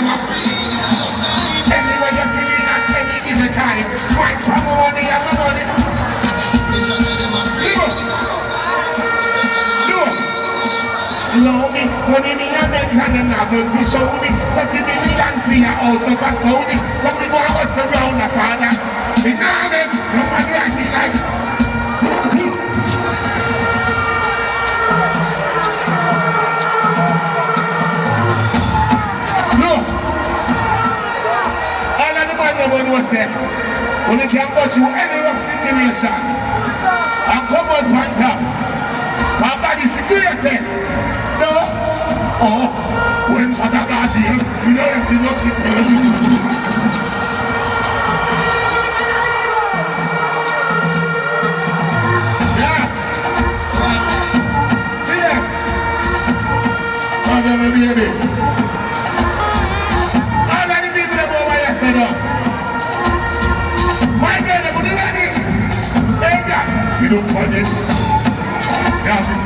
them up. Anyway, you see me at any given time. My trouble money and my money. Low me, money me a meds and them not going to show me. 30 million for your house of a slowly. From the go and go surround the father. Me nah them, no man like me like. Look, all of the man them was said, when you can bust you any rough situation and come out on top. God is the greatest. No? Oh, when Satan got here, you know it's the most yeah. See that? Oh, baby. All of the people that go by yesterday. My girl, they put it ready. Hey, God. You don't want it. That's it.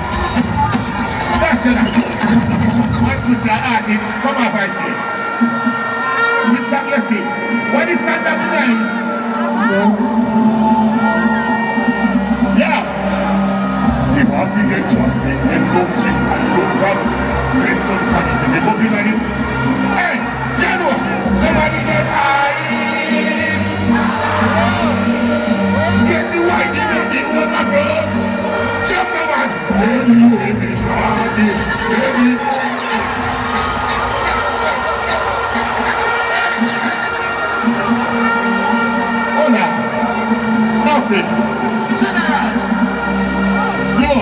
What's with the artist? Come up, I say. Which song you see? What is that that name? Yeah. The party get trusted. It's so sick. It's so sunny. They go be like you. Hey, you know, somebody get eyes. Get the white in the one, bro. Jump the one. Baby, party, baby. Hola. Nothing. No.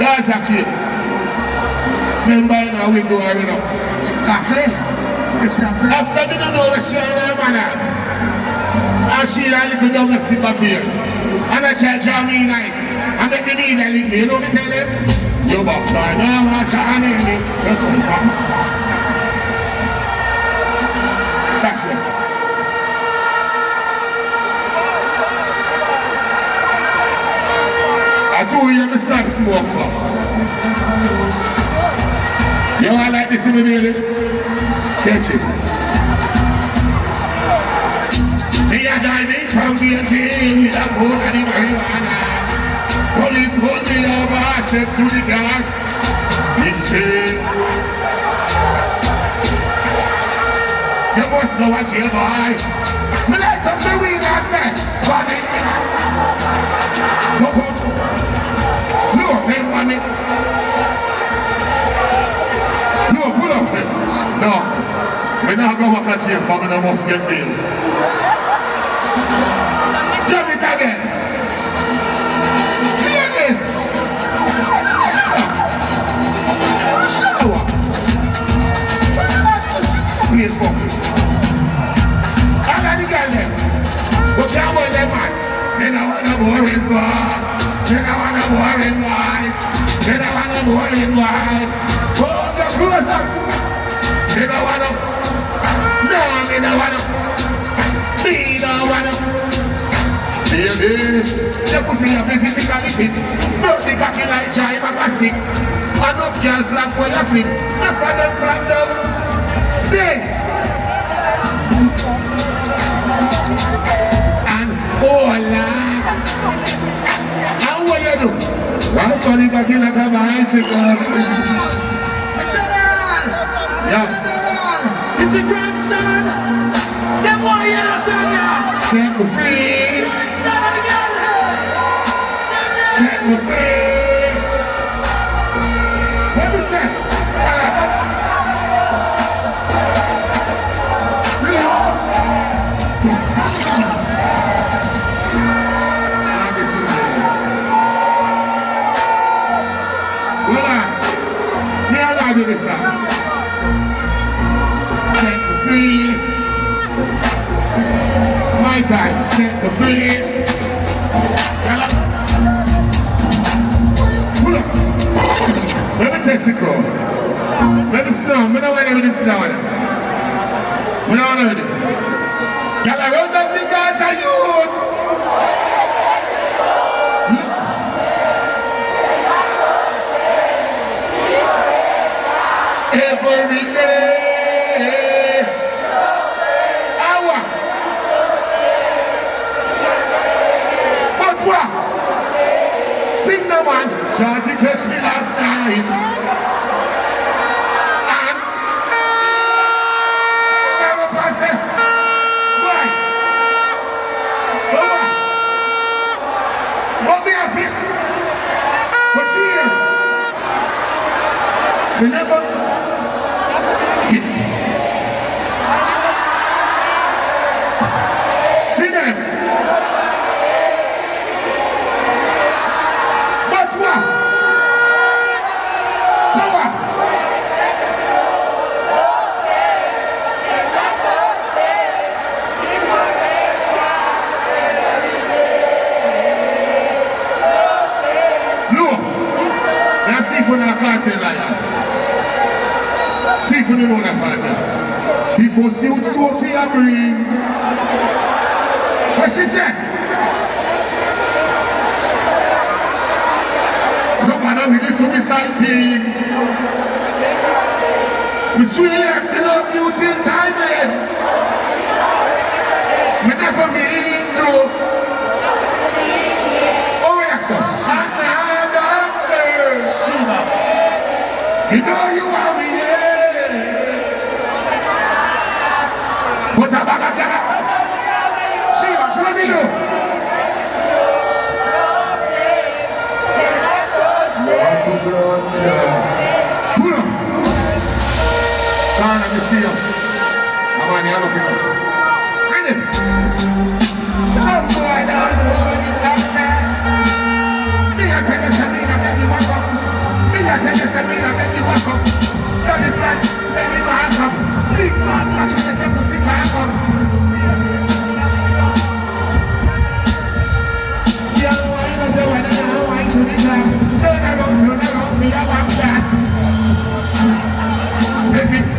That's a kid. Remember now we go around up. Exactly. After we don't know what she and her man have. And she had a little domestic affairs. And I try to draw me night. I make the media link me, you know me tell him? You box I know what's happening. That's it. I told you to start smoke for. You all like this in the building? Catch it. Me a diving from the jail with a boat and the marijuana. Police pulled me over, I said to the guard, insane. You must know what you buy. Me light up the weed, I said, funny. So come. No, name money. No, pull up it. No. We now go back at you, coming I must get bill. Jump it again. Shower. Play for me. All of the girls them. But you want them man. They don't want a boring boy. They don't want a boring wife. They don't want a boring wife. Oh, the clothes up. They don't want to. No, they don't want to. They don't want to. Baby, the pussy have a physically fit. Not the cocky like jive and a stick. Enough girls like when you flip. Enough of them from them. Sing. And hola. How will you do? One funny cocky like a bicycle. Yeah. It's a grandstand. Them boy you know song. Set me free. Set me free. What is that? Do this song. Set me free. My time, set me free. Pull up. Let me test the crowd. Let me sit down. I don't want everything to sit down. I don't want everything. Y'all are round up because of you. Every day. Shorty catch me last night. And I'm a person. Why? What me a fit? But she here. We never hit. See them. But what? So what? No. Let's see if we're not Kartel like that. See if you know that matter. Before suit Sophia bring. What she said? No matter with the suicide thing. We swear I love you till time end. Me never mean to. Oh yes, sir. You know you are me. But I'm back again. See what you do. Pull up. Turn and see him. I'm on the other people. Bring it. Some boy down the road in that side. Me a take a Sabina, make you walk up. Me a take a Sabina, make you walk up. Don't be flat, make you walk up. Big fat, catch you take a pussy back up.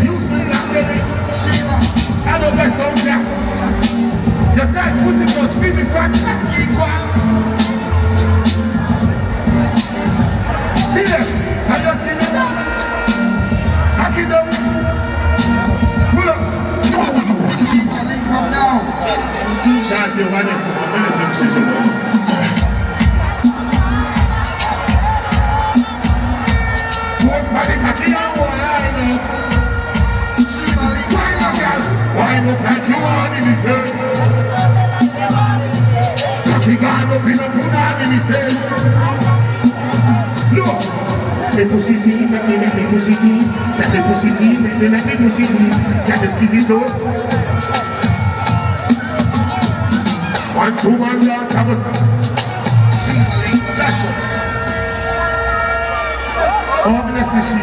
Use me like baby. I don't get some jack. Your tight pussy was feeling so equal. See them? So just give it up. Back it up. Pull up. Come down. Shout your money for a minute. Wind up like you want in his head. Cocky gone up in a punani in his head. Look! Let me push it in, let me push it in. Let me push it in, let me push it in. Can you skin it up? 1, 2, 1, dance, have a... Oh, bless you, she.